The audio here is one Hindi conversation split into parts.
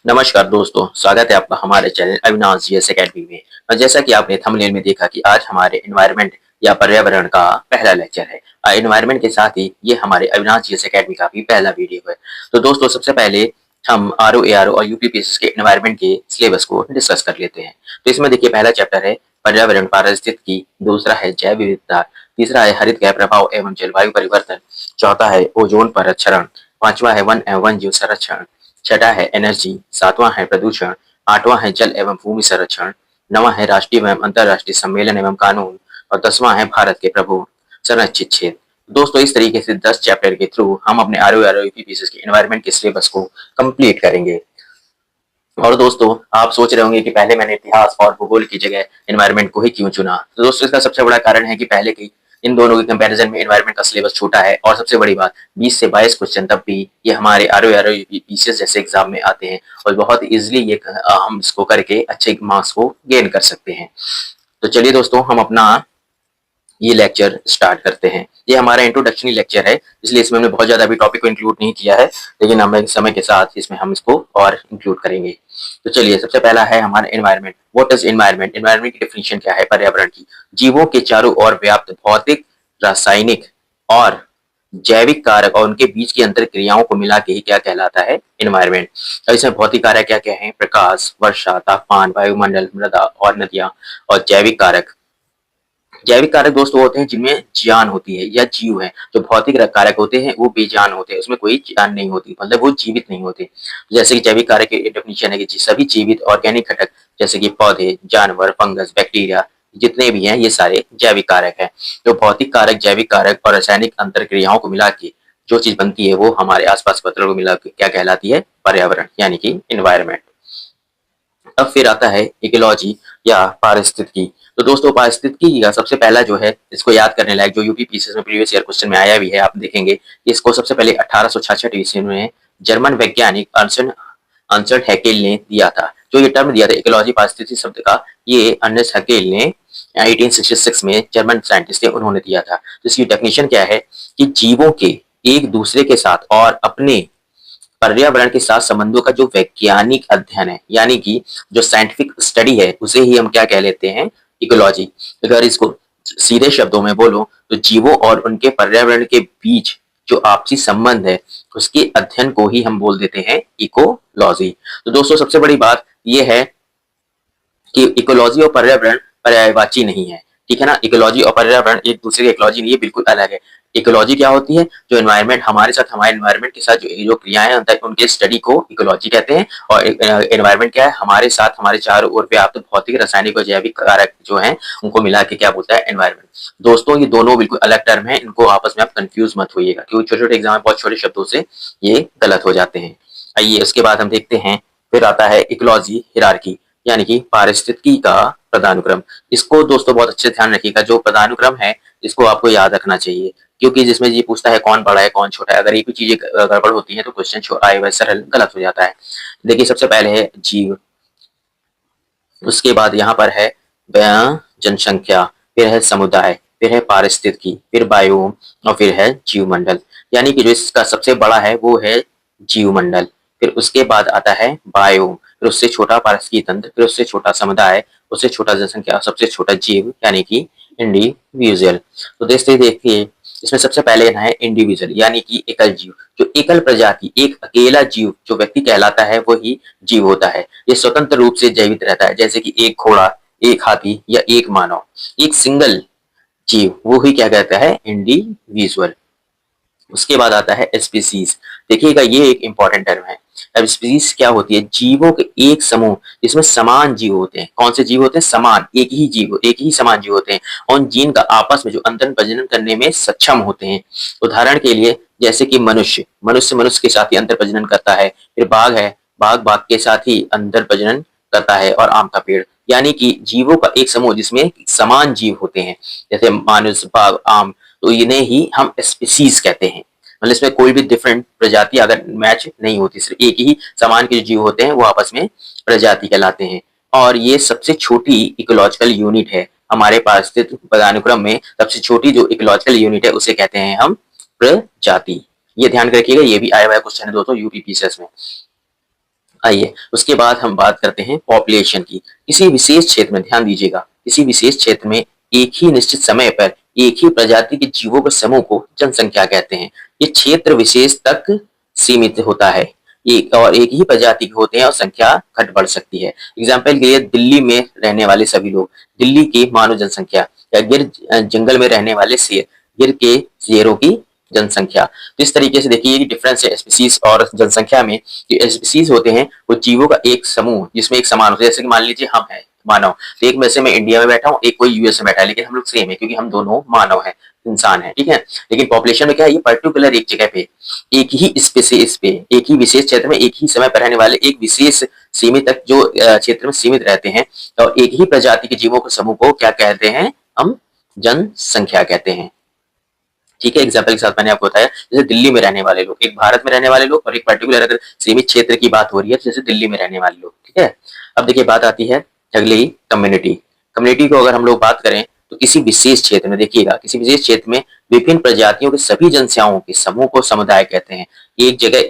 नमस्कार दोस्तों, स्वागत है आपका हमारे चैनल अविनाश जीएस एकेडमी में। और जैसा कि आपने थंबनेल में देखा कि आज हमारे एनवायरनमेंट या पर्यावरण का पहला लेक्चर है। एनवायरनमेंट के साथ ही ये हमारे अविनाश जीएस एकेडमी का भी पहला वीडियो है। तो दोस्तों, सबसे पहले हम आरओ एआरओ और यूपीपीएससी के एनवायरनमेंट के सिलेबस को डिस्कस कर लेते हैं। तो इसमें देखिए, पहला चैप्टर है पर्यावरण पारिस्थितिकी, दूसरा है जैव विविधता, तीसरा है हरित गृह प्रभाव एवं जलवायु परिवर्तन, चौथा है ओजोन परत क्षरण, पांचवा है वन एवं वन्य जीव संरक्षण, छठा है एनर्जी, सातवां है प्रदूषण, आठवां है जल एवं भूमि संरक्षण, नवां है राष्ट्रीय एवं अंतर्राष्ट्रीय सम्मेलन एवं कानून और 10वां है भारत के प्रभु संरक्षित क्षेत्र। दोस्तों, इस तरीके से 10 चैप्टर के थ्रू हम अपने आरओ आरओ यूपीपीएससी के एनवायरनमेंट के सिलेबस को कंप्लीट करेंगे। और दोस्तों, आप सोच रहे होंगे कि पहले मैंने इतिहास और भूगोल की जगह एनवायरनमेंट को ही क्यों चुना। तो दोस्तों, इसका सबसे बड़ा कारण है कि पहले की इन दोनों के कंपैरिजन में एनवायरनमेंट का सिलेबस छोटा है, और सबसे बड़ी बात 20 से 22 क्वेश्चन तब भी ये हमारे आरओ आरओ पीसीएस जैसे एग्जाम में आते हैं, और बहुत इजीली ये हम इसको करके अच्छे मार्क्स को गेन कर सकते हैं। तो चलिए दोस्तों, हम अपना ये लेक्चर स्टार्ट करते हैं। ये हमारा इंट्रोडक्शनरी लेक्चर है, इसलिए इसमें हमने बहुत ज्यादा अभी टॉपिक को इंक्लूड नहीं किया है, लेकिन हमें समय के साथ इसमें हम इसको और इंक्लूड करेंगे। तो चलिए, सबसे पहला है हमारा environment. What is environment? Environment की डेफिनेशन क्या है पर्यावरण की? जीवों के चारों ओर व्याप्त भौतिक, रासायनिक और जैविक कारक और उनके बीच की अंतर क्रियाओं को मिला के ही क्या कहलाता है? एनवायरनमेंट। और इसमें भौतिक कारक क्या क्या है? प्रकाश, वर्षा, तापमान, वायुमंडल, मृदा और नदियां। और जैविक कारक दोस्त वो होते हैं जिनमें जान होती है या जीव है। जो भौतिक कारक होते हैं वो बेजान होते हैं, उसमें कोई जान नहीं होती, मतलब वो जीवित नहीं होते। जैसे कि जैविक कारक की डेफिनेशन है कि सभी जीवित ऑर्गेनिक घटक जैसे कि पौधे, जानवर, फंगस, बैक्टीरिया जितने भी हैं ये सारे जैविक कारक हैं। जो भौतिक कारक, जैविक कारक और रासायनिक अंतर क्रियाओं को मिला के जो चीज बनती है वो हमारे आसपास पत्रों को मिला के क्या कहलाती है? पर्यावरण, यानी कि इन्वायरमेंट। अब फिर आता है इकोलॉजी या पारिस्थितिकी। तो दोस्तों, पारिस्थितिकी का सबसे पहला जो है, इसको याद करने लायक, जो यूपी पीसीएस में प्रीवियस ईयर क्वेश्चन में आया भी है, आप देखेंगे कि इसको सबसे पहले 1866 ईस्वी में जर्मन वैज्ञानिक अर्नस्ट अर्नस्ट हैकेल ने दिया था। जो ये टर्म दिया था इकोलॉजी पारिस्थितिकी शब्द का, ये अर्नस्ट हैकेल ने 1866 में जर्मन साइंटिस्ट थे, उन्होंने दिया था। तो इसकी डेफिनेशन क्या है कि जीवों के एक दूसरे के साथ और अपने पर्यावरण के साथ संबंधों का जो वैज्ञानिक अध्ययन है, यानी कि जो साइंटिफिक स्टडी है, उसे ही हम क्या कह लेते हैं? इकोलॉजी। अगर इसको सीधे शब्दों में बोलो तो जीवों और उनके पर्यावरण के बीच जो आपसी संबंध है उसके अध्ययन को ही हम बोल देते हैं इकोलॉजी। तो दोस्तों, सबसे बड़ी बात यह है कि इकोलॉजी और पर्यावरण पर्यायवाची नहीं है, ठीक है ना। इकोलॉजी और पर्यावरण एक दूसरे के इकोलॉजी नहीं है, बिल्कुल अलग है। इकोलॉजी क्या होती है? जो एनवायरनमेंट हमारे साथ, हमारे एनवायरनमेंट के साथ जो जो क्रियाएं होता है उनके स्टडी को इकोलॉजी कहते हैं। और एनवायरनमेंट क्या है? हमारे साथ हमारे चारों ओर व्याप्त भौतिक, रासायनिक और जैविक कारक जो हैं उनको मिला के क्या बोलता है? एनवायरनमेंट। दोस्तों, ये दोनों बिल्कुल अलग टर्म है, इनको आपस में आप कंफ्यूज मत होइएगा, क्योंकि छोटे छोटे एग्जाम में बहुत छोटे शब्दों से ये गलत हो जाते हैं। आइए उसके बाद हम देखते हैं, फिर आता है इकोलॉजी हिरार्की, यानी कि पारिस्थितिकी का पदानुक्रम। इसको दोस्तों बहुत अच्छे ध्यान रखिएगा, जो पदानुक्रम है इसको आपको याद रखना चाहिए, क्योंकि जिसमें ये पूछता है कौन बड़ा है कौन छोटा है। अगर ये भी चीजें गड़बड़ होती है तो क्वेश्चन आए वह सरल गलत हो जाता है। देखिए, सबसे पहले है जीव, उसके बाद यहाँ पर है जनसंख्या, फिर है समुदाय, फिर है पारिस्थितिकी, फिर बायोम और फिर है जीवमंडल। यानी कि जो इसका सबसे बड़ा है वो है जीवमंडल, फिर उसके बाद आता है बायोम, फिर उससे छोटा पारिस्थितिकी तंत्र, फिर उससे छोटा समुदाय, उससे छोटा जनसंख्या, सबसे छोटा जीव यानी कि इंडिविजुअल। तो देखते देखिए, इसमें सबसे पहले है इंडिविजुअल, यानी कि एकल जीव। जो एकल प्रजाति, एक अकेला जीव जो व्यक्ति कहलाता है वही जीव होता है। ये स्वतंत्र रूप से जीवित रहता है, जैसे कि एक घोड़ा, एक हाथी या एक मानव। एक सिंगल जीव वो ही क्या कहता है? इंडिविजुअल। उसके बाद आता है स्पीसीज। देखिएगा, ये एक इंपॉर्टेंट टर्म है। अब स्पीसीज क्या होती है? जीवों के एक समूह जिसमें समान जीव होते हैं। कौन से जीव होते हैं? समान, एक ही जीव, एक ही समान जीव होते हैं, और जीन का आपस में जो अंतर प्रजनन करने में सक्षम होते हैं। उदाहरण के लिए जैसे कि मनुष्य मनुष्य मनुष्य के साथ ही अंतर प्रजनन करता है। फिर बाघ है, बाघ बाघ के साथ ही अंतर प्रजनन करता है। और आम का पेड़, यानी कि जीवों का एक समूह जिसमें समान जीव होते हैं, जैसे मानुष, बाघ, आम, तो इन्हें ही हम स्पीसीज कहते हैं। मतलब इसमें कोई भी डिफरेंट प्रजाति अगर मैच नहीं होती, सिर्फ एक ही समान के जो जीव होते हैं वो आपस में प्रजाति कहलाते हैं। और ये सबसे छोटी इकोलॉजिकल यूनिट है हमारे पास स्थित पदानुक्रम में। सबसे छोटी जो इकोलॉजिकल यूनिट है उसे कहते हैं हम प्रजाति। ये ध्यान रखिएगा, ये भी आया हुआ क्वेश्चन है दोस्तों यूपीपीसीएस में। आइए उसके बाद हम बात करते हैं पॉपुलेशन की। किसी विशेष क्षेत्र में ध्यान दीजिएगा, किसी विशेष क्षेत्र में एक ही निश्चित समय पर एक ही प्रजाति के जीवों के समूह को जनसंख्या कहते हैं। ये क्षेत्र विशेष तक सीमित होता है, एक और एक ही प्रजाति के होते हैं और संख्या घट बढ़ सकती है। एग्जाम्पल के लिए दिल्ली में रहने वाले सभी लोग, दिल्ली की मानव जनसंख्या, या गिर जंगल में रहने वाले शेर, गिर के शेरों की जनसंख्या। तो इस तरीके से देखिए डिफरेंस है स्पीसीज और जनसंख्या में। जो स्पीसीज होते हैं वो जीवों का एक समूह जिसमें एक समान होता है। जैसे कि मान लीजिए हम हैं मानव, तो एक में से मैं इंडिया में बैठा हूँ, एक कोई यूएस में बैठा है, लेकिन हम लोग सेम है क्योंकि हम दोनों मानव हैं, इंसान है, ठीक है। लेकिन पॉपुलेशन में क्या है, ये पर्टिकुलर एक जगह पे एक ही स्पेसिस पे एक ही विशेष क्षेत्र में एक ही समय पर रहने वाले एक विशेष सीमित तक जो क्षेत्र में सीमित रहते हैं, और एक ही प्रजाति के जीवों के समूह को क्या कहते हैं, हम जनसंख्या कहते हैं। ठीक है, एग्जाम्पल के साथ मैंने आपको बताया, जैसे दिल्ली में रहने वाले लोग, एक भारत में रहने वाले लोग और एक पर्टिकुलर अगर सीमित क्षेत्र की बात हो रही है तो जैसे दिल्ली में रहने वाले लोग, ठीक है। अब देखिए बात आती है अगली कम्युनिटी। कम्युनिटी को अगर हम लोग बात करें तो किसी विशेष क्षेत्र में, देखिएगा किसी विशेष क्षेत्र में विभिन्न प्रजातियों के सभी जनसंख्याओं के समूह को समुदाय कहते हैं। एक जगह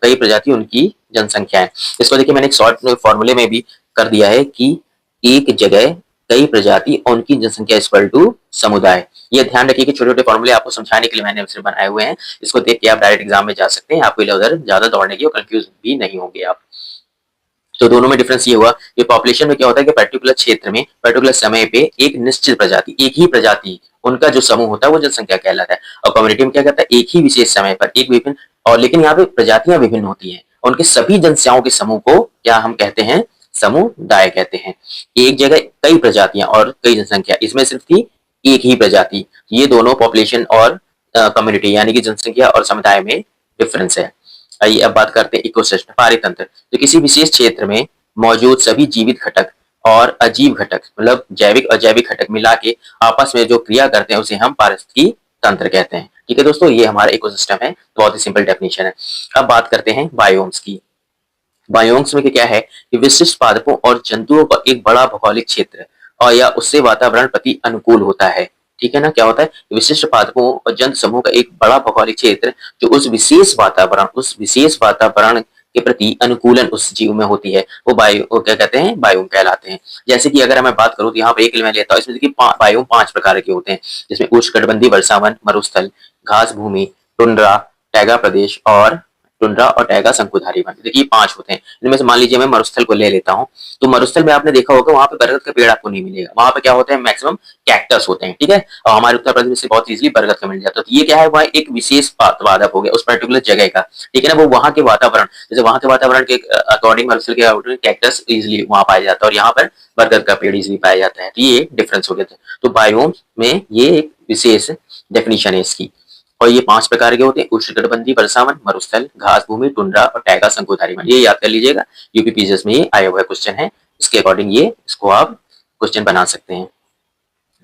कई प्रजाति उनकी जनसंख्या है। इसको देखिए मैंने एक शॉर्ट फॉर्मूले में भी कर दिया है कि एक जगह कई प्रजाति और उनकी जनसंख्या इक्वल टू समुदाय। ये ध्यान रखिए कि छोटे-छोटे फॉर्मूले आपको समझाने के लिए मैंने सिर्फ बनाए हुए हैं। इसको देख के आप डायरेक्ट एग्जाम में जा सकते हैं, आपको इधर-उधर ज्यादा दौड़ने की और कंफ्यूज भी नहीं होंगे आप। तो दोनों में डिफरेंस ये हुआ कि पॉपुलेशन में क्या होता है कि पर्टिकुलर क्षेत्र में पर्टिकुलर समय पे एक निश्चित प्रजाति, एक ही प्रजाति, उनका जो समूह होता है वो जनसंख्या कहलाता है। और कम्युनिटी में क्या कहता है, एक ही विशेष समय पर एक विभिन्न, और लेकिन यहाँ पे प्रजातियां विभिन्न होती हैं, उनके सभी जनसंख्याओं के समूह को क्या हम कहते हैं, समुदाय कहते हैं। एक जगह कई प्रजातियां और कई जनसंख्या, इसमें सिर्फ थी एक ही प्रजाति। ये दोनों पॉपुलेशन और कम्युनिटी यानी कि जनसंख्या और समुदाय में डिफरेंस है। आइए अब बात करते हैं इकोसिस्टम, पारितंत्र। तो किसी विशेष क्षेत्र में मौजूद सभी जीवित घटक और अजीव घटक, मतलब जैविक और अजैविक घटक मिला के आपस में जो क्रिया करते हैं उसे हम पारिस्थितिकी तंत्र कहते हैं। ठीक है दोस्तों, ये हमारा इकोसिस्टम है, बहुत ही सिंपल डेफिनेशन है। अब बात करते हैं बायोम्स की। बायोम्स में क्या है कि विशिष्ट पादपों और जंतुओं का एक बड़ा भौगोलिक क्षेत्र और या उससे वातावरण प्रति अनुकूल होता है। ठीक है ना, क्या होता है, विशिष्ट पादपों और जंतु समूह का एक बड़ा भौगोलिक क्षेत्र जो उस विशेष वातावरण के प्रति अनुकूलन उस जीव में होती है, वो क्या कहते हैं, बायोम कहलाते हैं। जैसे कि अगर मैं बात करूं तो यहाँ पे एक मैं लेता हूँ, इसमें देखिए बायोम 5 प्रकार के होते हैं, जिसमें उष्णकटिबंधीय वर्षावन, मरुस्थल, घास भूमि, टुंड्रा, टैगा प्रदेश और टुंड्रा और टैगा शंकुधारी वन। देखिए 5 होते हैं। इनमें से मान लीजिए मैं मरुस्थल को ले लेता हूँ, तो मरुस्थल में आपने देखा होगा वहां पे बरगद का पेड़ आपको नहीं मिलेगा, वहां पे क्या होते हैं, मैक्सिमम कैक्टस होते हैं। ठीक है, और हमारे उत्तर प्रदेश से बहुत इजीली बरगद का मिल जाता है। तो ये क्या है, वह एक विशेष पादप हो गया उस पर्टिकुलर जगह का। ठीक है ना, वो वहां के वातावरण, जैसे वहां के वातावरण के अकॉर्डिंग मरुस्थल के कैक्टस इजिली वहां पाया जाता है और यहाँ पर बरगद का पेड़ इजिली पाया जाता है। तो ये डिफरेंस हो गया। तो बायोम में ये एक विशेष डेफिनेशन है इसकी। और ये 5 प्रकार के होते हैं, उष्णकटिबंधीय वर्षावन, मरुस्थल, घास भूमि, टुंड्रा और टैगा शंकुधारी वन। ये याद कर लीजिएगा, यूपी पीसीएस में ये आया हुआ क्वेश्चन है, इसके अकॉर्डिंग ये इसको आप क्वेश्चन बना सकते हैं।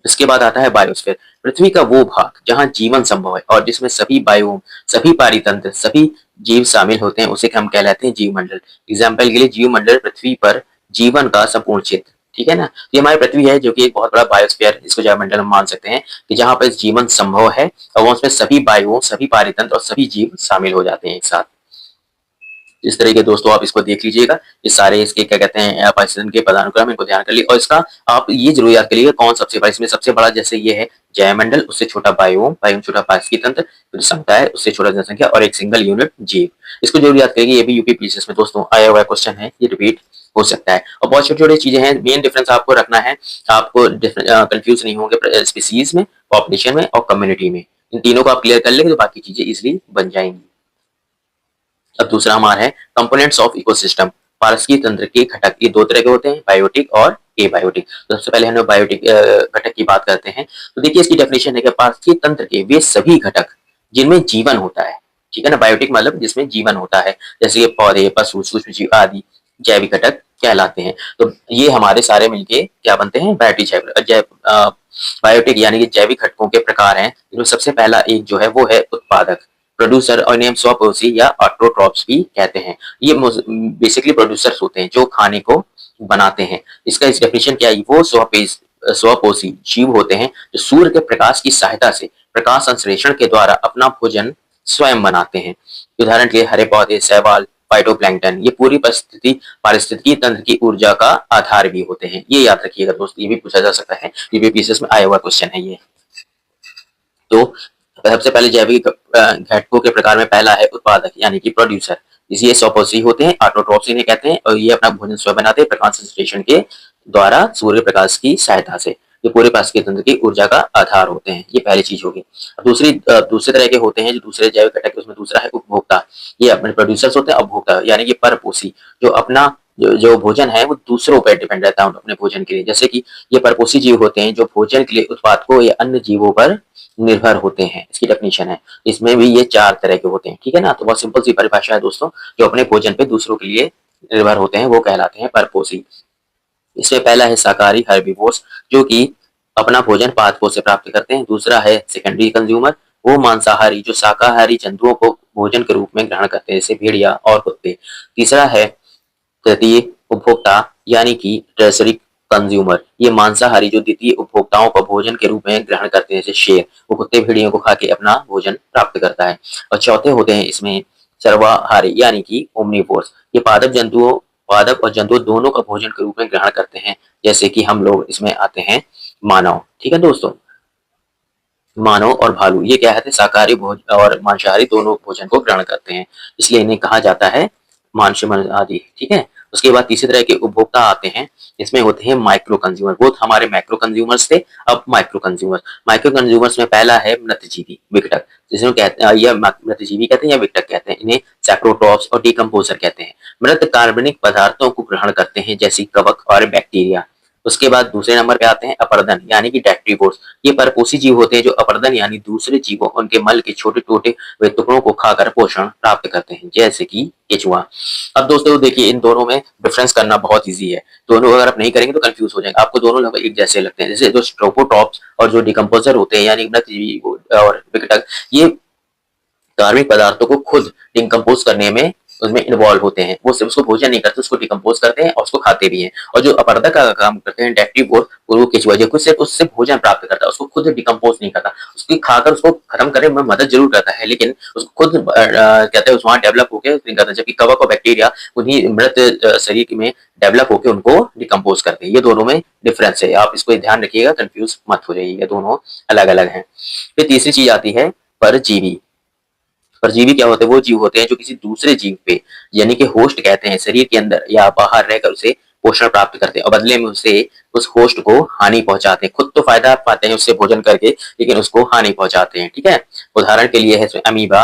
इसके बाद आता है बायोस्फीयर, पृथ्वी का वो भाग जहां जीवन संभव है और जिसमें सभी बायोम, सभी पारितंत्र, सभी जीव शामिल होते हैं, उसे हम कहलाते हैं जीवमंडल। एग्जाम्पल के लिए जीवमंडल पृथ्वी पर जीवन का संपूर्ण क्षेत्र। ठीक है ना, ये हमारी पृथ्वी है जो कि एक बहुत बड़ा बायोस्फीयर, इसको जैवमंडल हम मान सकते हैं कि जहां पर जीवन संभव है और वो उसमें सभी बायो, सभी पारितंत्र और सभी जीव शामिल हो जाते हैं एक साथ। इस तरह के दोस्तों आप इसको देख लीजिएगा, ये सारे इसके क्या कहते हैं पाकिस्तान के पदानुक्रम, इनको ध्यान कर लिए। और इसका आप ये जरूर याद करिएगा कौन सबसे बड़ा, इसमें सबसे बड़ा जैसे ये है जयमंडल, उससे छोटा बायोम, बायोम छोटा पारिस्थितिकी तंत्र, फिर समुदाय, उससे छोटा जनसंख्या और एक सिंगल यूनिट जीव। इसको जरूर याद करिएगा, ये भी यूपी पीसीएस में दोस्तों आया हुआ क्वेश्चन है, ये रिपीट हो सकता है। और बहुत छोटी छोटी चीजें हैं, मेन डिफरेंस आपको रखना है, आपको कंफ्यूज नहीं होंगे स्पीसीज में, पॉपुलेशन में और कम्युनिटी में। इन तीनों को आप क्लियर कर लेंगे तो बाकी चीजें इजिली बन जाएंगी। अब दूसरा हमारा है कंपोनेंट्स ऑफ इकोसिस्टम, पारिस्थितिकी तंत्र के घटक। ये 2 तरह के होते हैं, बायोटिक और एबायोटिक। तो सबसे पहले हम लोग बायोटिक घटक की बात करते हैं। तो देखिए इसकी डेफिनेशन है कि पारिस्थितिकी तंत्र के वे सभी घटक जिनमें जीवन होता है। ठीक है ना, बायोटिक मतलब जिसमें जीवन होता है, जैसे ये पौधे, पशु, सूक्ष्मजीव आदि जैविक घटक कहलाते हैं। तो ये हमारे सारे मिलके क्या बनते हैं, बायोटिक यानी कि जैविक घटकों के प्रकार हैं। इनमें सबसे पहला एक जो है वो है उत्पादक, प्रोड्यूसर, और इन्हें हम स्वपोषी या ऑटोट्रॉप्स भी कहते हैं। ये बेसिकली प्रोड्यूसर्स होते हैं जो खाने को बनाते हैं। इसका इस डेफिनेशन क्या है, वो स्वपोषी जीव होते हैं जो सूर्य के प्रकाश की सहायता से प्रकाश संश्लेषण के द्वारा अपना भोजन स्वयं बनाते हैं। उदाहरण के लिए हरे पौधे, शैवाल, फाइटोप्लैंक्टन, ये पूरी पारिस्थितिकी तंत्र की ऊर्जा का आधार भी होते हैं। ये याद रखिएगा दोस्तों, ये भी पूछा जा सकता है, यूपीपीसीएस में आया हुआ क्वेश्चन है ये। तो सबसे पहले जैविक घटकों के प्रकार में पहला है उत्पादक यानी कि प्रोड्यूसर। ये सौपोषी होते हैं, ऑटोट्रॉफ्स इन्हें कहते हैं, और ये अपना भोजन स्वयं बनाते हैं प्रकाश संश्लेषण के द्वारा सूर्य प्रकाश की सहायता से। ये पूरे पारिस्थितिकी तंत्र की ऊर्जा का आधार होते हैं। ये पहली चीज होगी। दूसरे तरह के होते हैं जो दूसरे जैविक घटक, उसमें दूसरा है उपभोक्ता। ये अपने प्रोड्यूसर्स होते हैं। उपभोक्ता यानी कि परपोषी, जो अपना जो भोजन है वो दूसरों पर डिपेंड रहता है अपने भोजन के लिए। जैसे कि ये परपोषी जीव होते हैं जो भोजन के लिए उत्पाद को या अन्य जीवों पर निर्भर होते हैं। इसकी डेफिनेशन है। इसमें भी ये 4 तरह के होते हैं, ठीक है ना। तो बहुत सिंपल सी परिभाषा है दोस्तों, जो अपने भोजन पे दूसरों के लिए निर्भर होते हैं वो कहलाते हैं परपोषी। इसमें पहला है शाकाहारी हर्बीवोर्स, जो कि अपना भोजन पादपों से प्राप्त करते हैं। दूसरा है सेकेंडरी कंज्यूमर, वो मांसाहारी जो शाकाहारी जंतुओं को भोजन के रूप में ग्रहण करते हैं, जैसे भेड़िया और कुत्ते। तीसरा है तृतीय उपभोक्ता यानी कि टर्सरी कंज्यूमर, ये मांसाहारी जो द्वितीय उपभोक्ताओं को भोजन के रूप में ग्रहण करते हैं, जैसे शेर, वो कुत्ते भेड़ियों को खा के अपना भोजन प्राप्त करता है। और चौथे होते हैं इसमें सर्वाहारी यानी कि ओमनिवोर्स, ये पादप और जंतु दोनों का भोजन के रूप में ग्रहण करते हैं, जैसे कि हम लोग इसमें आते हैं मानव। ठीक है दोस्तों, मानव और भालू ये क्या है, शाकाहारी भोज और मांसाहारी दोनों भोजन को ग्रहण करते हैं, इसलिए इन्हें कहा जाता है मांस आदि। ठीक है। उसके बाद तीसरे तरह के उपभोक्ता आते हैं, इसमें होते हैं माइक्रो कंज्यूमर। वो हमारे माइक्रो कंज्यूमर्स थे, अब माइक्रो कंज्यूमर। माइक्रो कंज्यूमर्स में पहला है मृतजीवी विघटक, जिसमें कहते हैं या मृतजीवी कहते हैं या विघटक कहते हैं, इन्हें सैक्रोट्रॉप्स और डिकम्पोजर कहते हैं। मृत कार्बनिक पदार्थों को ग्रहण करते हैं, जैसे कवक और बैक्टीरिया। उसके बाद दूसरे नंबर पे आते हैं अपर्दन यानी कि डेट्रीवोर्स, ये परपोषी जीव होते हैं जो अपर्दन यानी दूसरे जीवों उनके मल के छोटे छोटे टुकड़ों को खाकर पोषण प्राप्त करते हैं, जैसे कि केचुआ। अब दोस्तों देखिए, इन दोनों में डिफरेंस करना बहुत इजी है। दोनों अगर आप नहीं करेंगे तो कंफ्यूज हो जाएंगे, आपको दोनों लगभग एक जैसे लगते हैं। जैसे जो स्ट्रोपोटॉप्स और जो डिकम्पोजर होते हैं यानी मृतजीवी और विघटक, ये कार्बनिक पदार्थों को खुद डिकम्पोज करने में उसमें इन्वॉल्व होते हैं। वो सिर्फ उसको भोजन नहीं करते, उसको डिकम्पोज करते हैं और उसको खाते भी हैं। और जो अपरदक का काम करते हैं डेक्टिवोर, वो केचुआ जो सिर्फ उससे भोजन प्राप्त करता है, उसको खुद डिकम्पोज नहीं करता, उसकी खाकर उसको खत्म करने में मदद जरूर करता है, लेकिन उसको खुद कहते हैं वहां डेवलप होकर नहीं करता। जबकि कवक और बैक्टीरिया उन्हीं मृत शरीर में डेवलप होकर उनको डिकम्पोज करते हैं। ये दोनों में डिफरेंस है, आप इसको ध्यान रखिएगा, कंफ्यूज मत हो जाइएगा, दोनों अलग अलग है। फिर तीसरी चीज आती है परजीवी। परजीवी क्या होते हैं, वो जीव होते हैं जो किसी दूसरे जीव पे यानी कि होस्ट कहते हैं, शरीर के अंदर या बाहर रहकर उसे पोषण प्राप्त करते हैं और बदले में उसे उस होस्ट को हानि पहुंचाते हैं। खुद तो फायदा पाते हैं उससे भोजन करके, लेकिन उसको हानि पहुंचाते हैं। ठीक है। उदाहरण के लिए है अमीबा,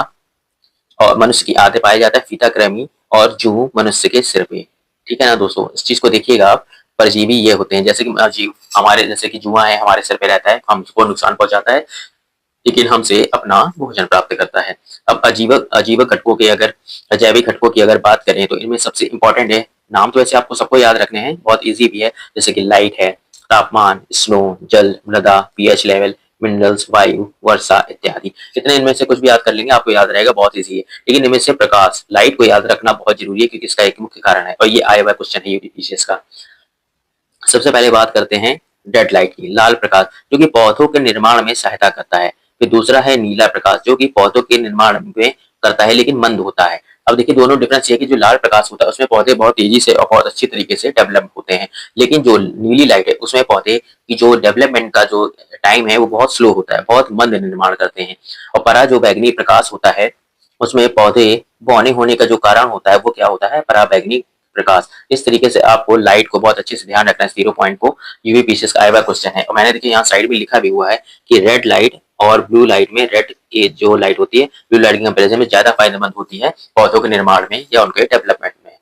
और मनुष्य की आते पाया जाता है फीताकृमि और जू मनुष्य के सिर पे। ठीक है ना दोस्तों, इस चीज को देखिएगा आप। परजीवी ये होते हैं जैसे कि जीव हमारे, जैसे कि जुआ है हमारे सिर पे रहता है, हमको नुकसान पहुंचाता है, लेकिन हमसे अपना भोजन प्राप्त करता है। अब अजीवक घटकों के अगर अजैविक घटकों की अगर बात करें तो इनमें सबसे इंपॉर्टेंट है, नाम तो वैसे आपको सबको याद रखने हैं, बहुत इजी भी है, जैसे कि लाइट है, तापमान, स्नो, जल, मृदा, पीएच लेवल, मिनरल्स, वायु, वर्षा इत्यादि। इतने इनमें से कुछ भी याद कर लेंगे आपको याद रहेगा, बहुत इजी है। लेकिन इनमें से प्रकाश, लाइट को याद रखना बहुत जरूरी है, क्योंकि इसका एक मुख्य कारण है और ये आया हुआ क्वेश्चन है यूपीपीसीएस का। सबसे पहले बात करते हैं डेड लाइट की, लाल प्रकाश, जो कि पौधों के निर्माण में सहायता करता है। फिर दूसरा है नीला प्रकाश, जो कि पौधों के निर्माण में करता है लेकिन मंद होता है। अब देखिए दोनों डिफरेंस ये है कि जो लाल प्रकाश होता है उसमें पौधे बहुत तेजी से और बहुत अच्छी तरीके से डेवलप होते हैं, लेकिन जो नीली लाइट है उसमें पौधे की जो डेवलपमेंट का जो टाइम है वो बहुत स्लो होता है, बहुत मंद निर्माण करते हैं। और परा जो बैगनी प्रकाश होता है उसमें पौधे बौने होने का जो कारण होता है वो क्या होता है, पराबैंगनी प्रकाश। इस तरीके से आपको लाइट को बहुत अच्छे से ध्यान रखना है, 0 पॉइंट को यूवीपीसीएस का आया हुआ क्वेश्चन है। और मैंने देखिए यहाँ साइड में लिखा भी हुआ है कि रेड लाइट और ब्लू लाइट में, रेड की जो लाइट होती है ब्लू लाइट के कंपेरिजन में ज्यादा फायदेमंद होती है पौधों के निर्माण में या उनके डेवलपमेंट में।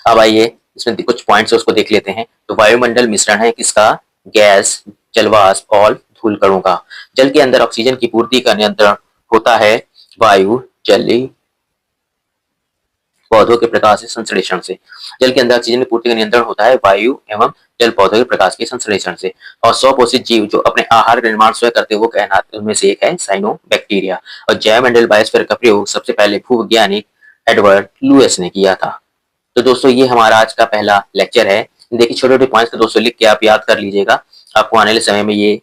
अब आइए इसमें कुछ पॉइंट्स उसको देख लेते हैं। तो वायुमंडल मिश्रण है किसका, गैस, जलवाष्प और धूलकणों का। जल के अंदर ऑक्सीजन की पूर्ति का नियंत्रण होता है वायु, जली पौधों के प्रकाश के संश्लेषण से। जल के अंदर ऑक्सीजन की पूर्ति का नियंत्रण होता है वायु एवं जल पौधों के प्रकाश के संश्लेषण से। और स्वपोषित जीव जो अपने आहार का निर्माण स्वयं करते हैं वो कहलाते, उनमें से एक है साइनोबैक्टीरिया। और जैवमंडल बायोस्फीयर का प्रयोग सबसे पहले भूवैज्ञानिक एडवर्ड लुईस ने किया था। तो दोस्तों ये हमारा आज का पहला लेक्चर है। देखिए छोटे छोटे पॉइंट्स को दोस्तों लिख के आप याद कर लीजिएगा, आपको आने वाले समय में ये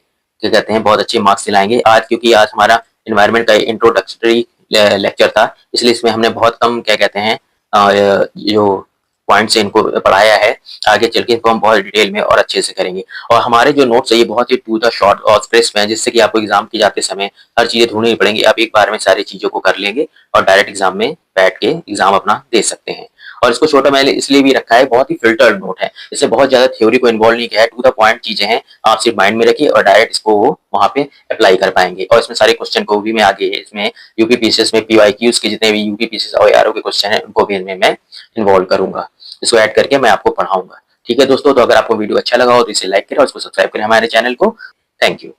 क्या कहते हैं बहुत अच्छे मार्क्स दिलाएंगे। आज क्योंकि आज हमारा एनवायरनमेंट का इंट्रोडक्टरी लेक्चर था, इसलिए इसमें हमने बहुत कम क्या कहते हैं जो पॉइंट्स हैं इनको पढ़ाया है। आगे चल के इनको हम बहुत डिटेल में और अच्छे से करेंगे। और हमारे जो नोट्स है ये बहुत ही टू द शॉर्ट और क्रिस्प हैं, जिससे कि आपको एग्ज़ाम के जाते समय हर चीज़ें ढूँढनी नहीं पड़ेंगी। आप एक बार में सारी चीज़ों को कर लेंगे और डायरेक्ट एग्ज़ाम में बैठ के एग्ज़ाम अपना दे सकते हैं। और इसको छोटा मैंने इसलिए भी रखा है, बहुत ही फ़िल्टर्ड नोट है। इससे बहुत ज़्यादा थ्योरी को इन्वॉल्व नहीं किया है, टू द पॉइंट चीज़ें हैं, आप सिर्फ माइंड में रखिए और डायरेक्ट इसको वो वहाँ पे अप्लाई कर पाएँगे। और इसमें सारे क्वेश्चन को भी मैं आगे इसमें यूपीपीसीएस में पीवाईक्यूज़ के जितने भी यूपीपीसीएस और एआरओ के क्वेश्चन हैं, उनको भी इनमें मैं इन्वॉल्व करूँगा। इसको ऐड करके मैं आपको पढ़ाऊँगा। ठीक है दोस्तों, तो अगर आपको वीडियो अच्छा लगा हो तो इसे लाइक करें और इसको सब्सक्राइब करें हमारे चैनल को। Thank you.